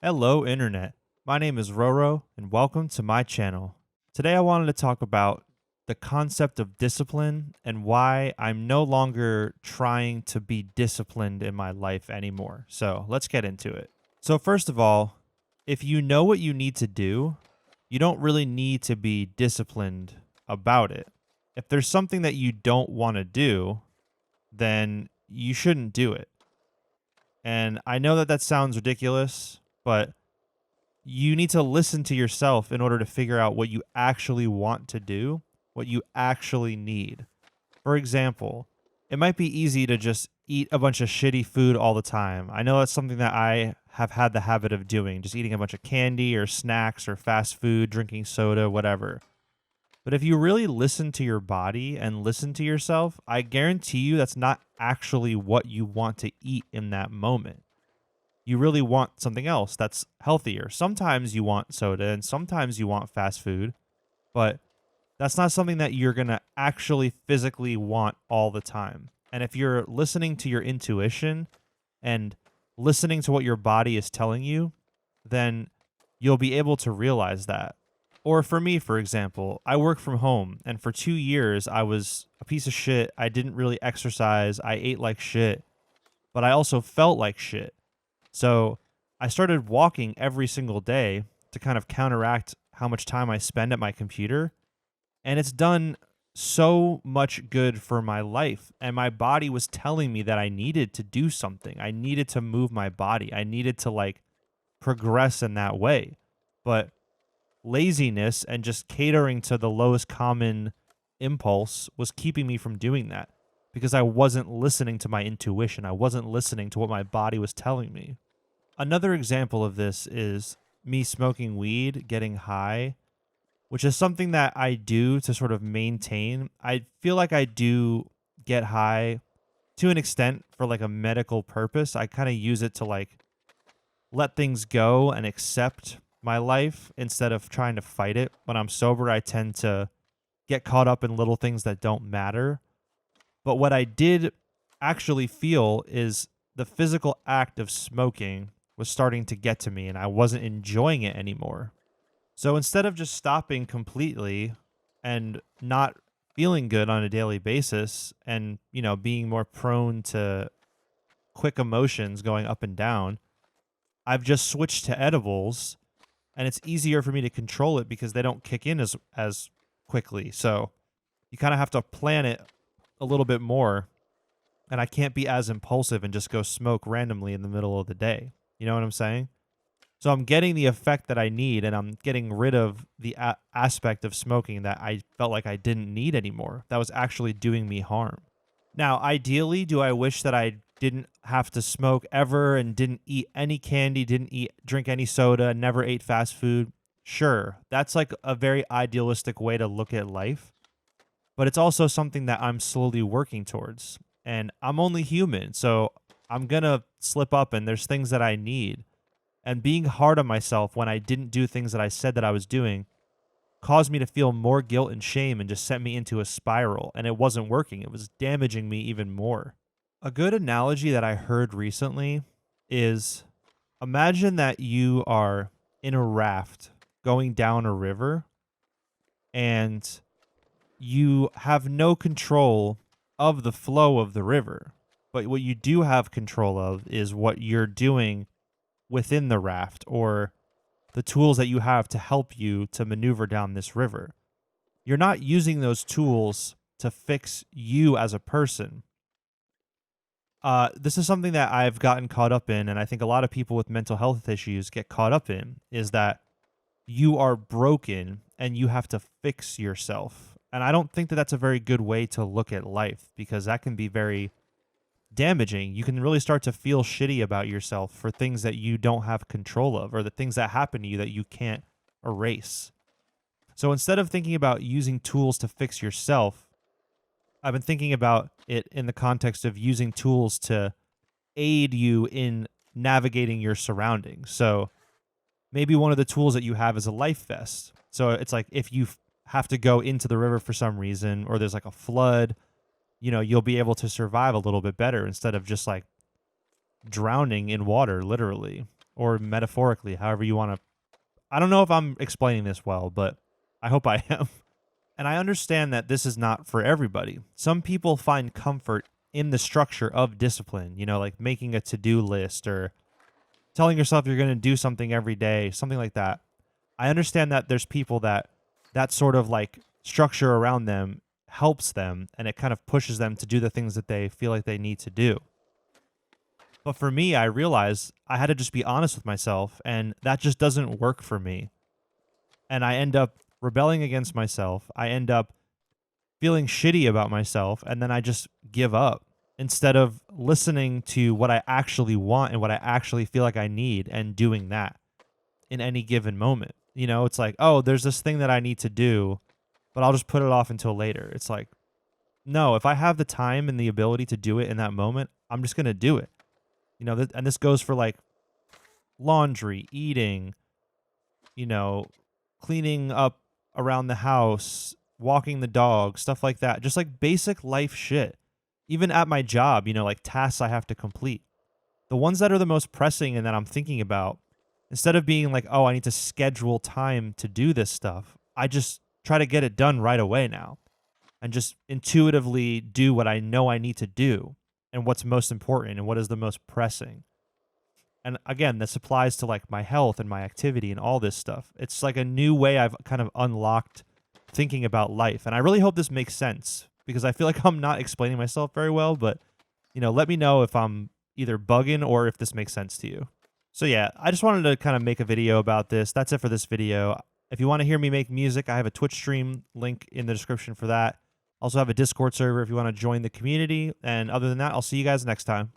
Hello, Internet. My name is Roro, and welcome to my channel. Today, I wanted to talk about the concept of discipline and why I'm no longer trying to be disciplined in my life anymore. So, let's get into it. So, first of all, if you know what you need to do, you don't really need to be disciplined about it. If there's something that you don't want to do, then you shouldn't do it. And I know that that sounds ridiculous, but you need to listen to yourself in order to figure out what you actually want to do, what you actually need. For example, it might be easy to just eat a bunch of shitty food all the time. I know that's something that I have had the habit of doing, just eating a bunch of candy or snacks or fast food, drinking soda, whatever. But if you really listen to your body and listen to yourself, I guarantee you that's not actually what you want to eat in that moment. You really want something else that's healthier. Sometimes you want soda and sometimes you want fast food, but that's not something that you're going to actually physically want all the time. And if you're listening to your intuition and listening to what your body is telling you, then you'll be able to realize that. Or for me, for example, I work from home, and for 2 years, I was a piece of shit. I didn't really exercise. I ate like shit, but I also felt like shit. So I started walking every single day to kind of counteract how much time I spend at my computer. And it's done so much good for my life. And my body was telling me that I needed to do something. I needed to move my body. I needed to progress in that way. But laziness and just catering to the lowest common impulse was keeping me from doing that because I wasn't listening to my intuition. I wasn't listening to what my body was telling me. Another example of this is me smoking weed, getting high, which is something that I do to sort of maintain. I feel like I do get high to an extent for like a medical purpose. I kind of use it to let things go and accept my life instead of trying to fight it. When I'm sober, I tend to get caught up in little things that don't matter. But what I did actually feel is the physical act of smoking was starting to get to me and I wasn't enjoying it anymore. So instead of just stopping completely and not feeling good on a daily basis and, being more prone to quick emotions going up and down, I've just switched to edibles and it's easier for me to control it because they don't kick in as quickly. So you kind of have to plan it a little bit more, and I can't be as impulsive and just go smoke randomly in the middle of the day. You know what I'm saying? So I'm getting the effect that I need, and I'm getting rid of the aspect of smoking that I felt like I didn't need anymore. That was actually doing me harm. Now, ideally, do I wish that I didn't have to smoke ever and didn't eat any candy, drink any soda, never ate fast food? Sure. That's like a very idealistic way to look at life, but it's also something that I'm slowly working towards. And I'm only human, so I'm going to slip up and there's things that I need. And being hard on myself when I didn't do things that I said that I was doing caused me to feel more guilt and shame and just sent me into a spiral. And it wasn't working, it was damaging me even more. A good analogy that I heard recently is imagine that you are in a raft going down a river and you have no control of the flow of the river. But what you do have control of is what you're doing within the raft or the tools that you have to help you to maneuver down this river. You're not using those tools to fix you as a person. This is something that I've gotten caught up in, and I think a lot of people with mental health issues get caught up in, is that you are broken and you have to fix yourself. And I don't think that that's a very good way to look at life because that can be very damaging. You can really start to feel shitty about yourself for things that you don't have control of or the things that happen to you that you can't erase. So instead of thinking about using tools to fix yourself, I've been thinking about it in the context of using tools to aid you in navigating your surroundings. So maybe one of the tools that you have is a life vest. So it's like if you have to go into the river for some reason or there's like a flood, you'll be able to survive a little bit better instead of just like drowning in water, literally. or metaphorically, however you want to. I don't know if I'm explaining this well, but I hope I am. And I understand that this is not for everybody. Some people find comfort in the structure of discipline, like making a to-do list or telling yourself you're going to do something every day, something like that. I understand that there's people that sort of like structure around them helps them and it kind of pushes them to do the things that they feel like they need to do. But for me, I realized I had to just be honest with myself, and that just doesn't work for me. And I end up rebelling against myself. I end up feeling shitty about myself, and then I just give up instead of listening to what I actually want and what I actually feel like I need and doing that in any given moment. It's like, oh, there's this thing that I need to do, but I'll just put it off until later. It's like, no, if I have the time and the ability to do it in that moment, I'm just going to do it. And this goes for like laundry, eating, cleaning up around the house, walking the dog, stuff like that. Just like basic life shit. Even at my job, like tasks I have to complete. The ones that are the most pressing and that I'm thinking about, instead of being like, oh, I need to schedule time to do this stuff, I just try to get it done right away now and just intuitively do what I know I need to do and what's most important and what is the most pressing. And again, this applies to like my health and my activity and all this stuff. It's like a new way I've kind of unlocked thinking about life. And I really hope this makes sense because I feel like I'm not explaining myself very well, but let me know if I'm either bugging or if this makes sense to you. So yeah, I just wanted to kind of make a video about this. That's it for this video. If you want to hear me make music, I have a Twitch stream link in the description for that. Also have a Discord server if you want to join the community. And other than that, I'll see you guys next time.